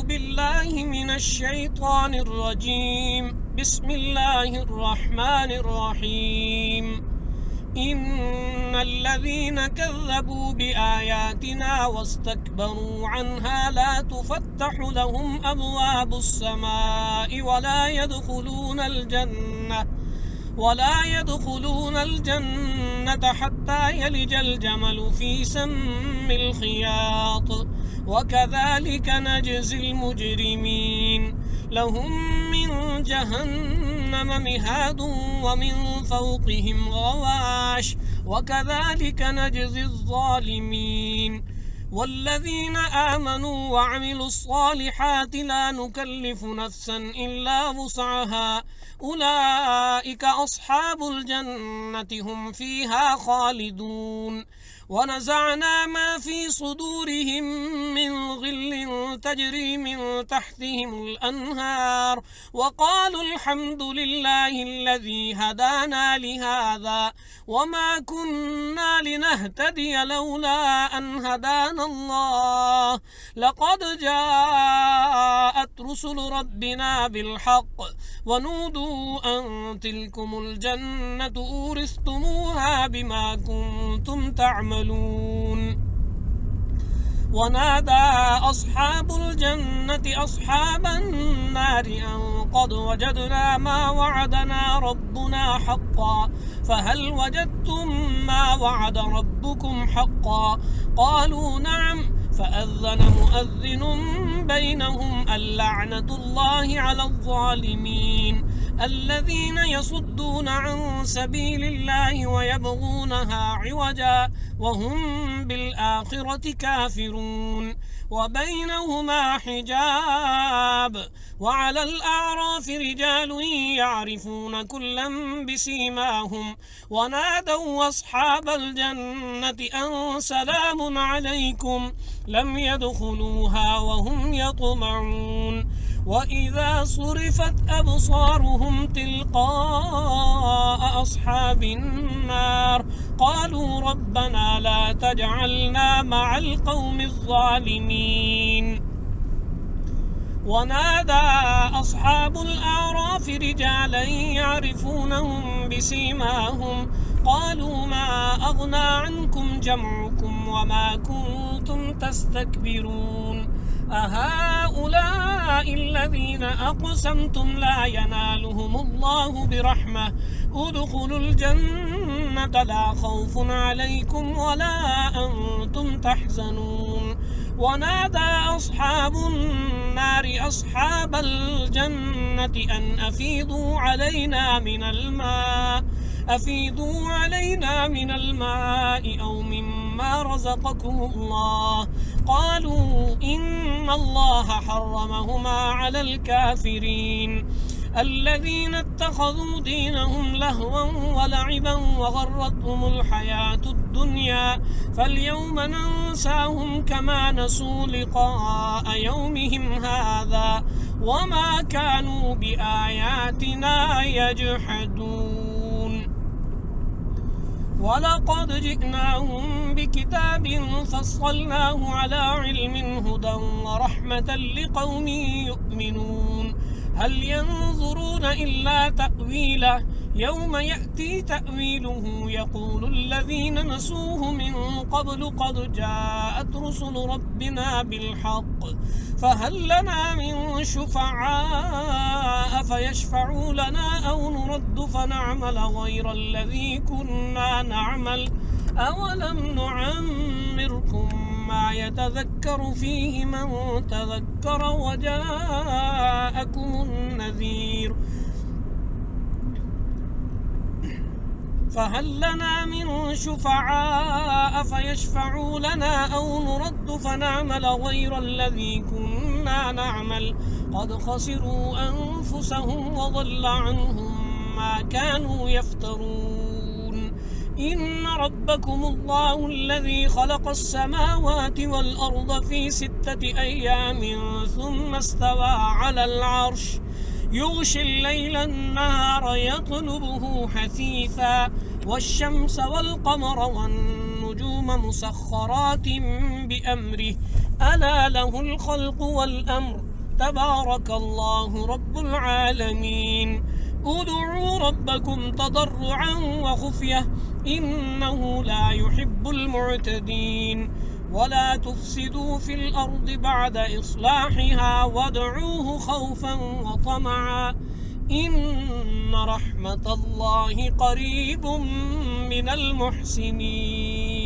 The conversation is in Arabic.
أعوذ بالله من الشيطان الرجيم. بسم الله الرحمن الرحيم. إن الذين كذبوا بآياتنا واستكبروا عنها لا تفتح لهم أبواب السماء ولا يدخلون الجنة حتى يلج الجمل في سم الخياط، وكذلك نجزي المجرمين. لهم من جهنم مهاد ومن فوقهم غواش، وكذلك نجزي الظالمين. والذين آمنوا وعملوا الصالحات لا نكلف نفسا إلا وسعها أولئك أصحاب الجنة هم فيها خالدون. ونزعنا ما في صدورهم من غل تجري من تحتهم الأنهار، وقالوا الحمد لله الذي هدانا لهذا وما كنا لنهتدي لولا أن هدانا الله، لقد جاءت رسل ربنا بالحق ونودوا أن تلكم الجنة أورثتموها بما كنتم تعملون. ونادى أصحاب الجنة أصحاب النار أن قد وجدنا ما وعدنا ربنا حقا، فهل وجدتم ما وعد ربكم حقا؟ قالوا نعم. فأذن مؤذن بينهم اللعنة الله على الظالمين الذين يصدون عن سبيل الله ويبغونها عوجا وهم بالآخرة كافرون. وبينهما حجاب. وعلى الأعراف رجال يعرفون كلا بسيماهم ونادوا أصحاب الجنة أن سلام عليكم لم يدخلوها وهم يطمعون. وإذا صرفت أبصارهم تلقاء أصحاب النار قالوا ربنا لا تجعلنا مع القوم الظالمين. ونادى أصحاب الأعراف رجالا يعرفونهم بسيماهم قالوا ما أغنى عنكم جمعكم وما كنتم تستكبرون أهؤلاء الذين أقسمتم لا ينالهم الله برحمة ادخلوا الجنة لا خوف عليكم ولا أنتم تحزنون. ونادى أصحاب النار أصحاب الجنة أن أفيضوا علينا من الماء أو مما رزقكم الله. قالوا إن الله حرمهما على الكافرين الذين اتخذوا دينهم لهوا ولعبا وغرتهم الحياة الدنيا فاليوم ننساهم كما نسوا لقاء يومهم هذا وما كانوا بآياتنا يجحدون. ولقد جئناهم بكتاب فصلناه على علم هدى ورحمة لقوم يؤمنون. هل ينظرون إلا تأويله يوم يأتي تأويله يقول الذين نسوه من قبل قد جاءت رسل ربنا بالحق فهل لنا من شفعاء فيشفعوا لنا أو نرد فنعمل غير الذي كنا نعمل أولم نعمركم ما يتذكر فيه من تذكر وجاءكم النذير فهل لنا من شفعاء فيشفعوا لنا أو نرد فنعمل غير الذي كنا نعمل قد خسروا أنفسهم وضل عنهم ما كانوا يفترون. إن ربكم الله الذي خلق السماوات والأرض في 6 أيام ثم استوى على العرش يغشي الليل النهار يطلبه حثيثا والشمس والقمر والنجوم مسخرات بأمره ألا له الخلق والأمر تبارك الله رب العالمين. ادعوا ربكم تضرعا وخفية إنه لا يحب المعتدين. ولا تفسدوا في الأرض بعد إصلاحها وادعوه خوفا وطمعا إن رحمة الله قريب من المحسنين.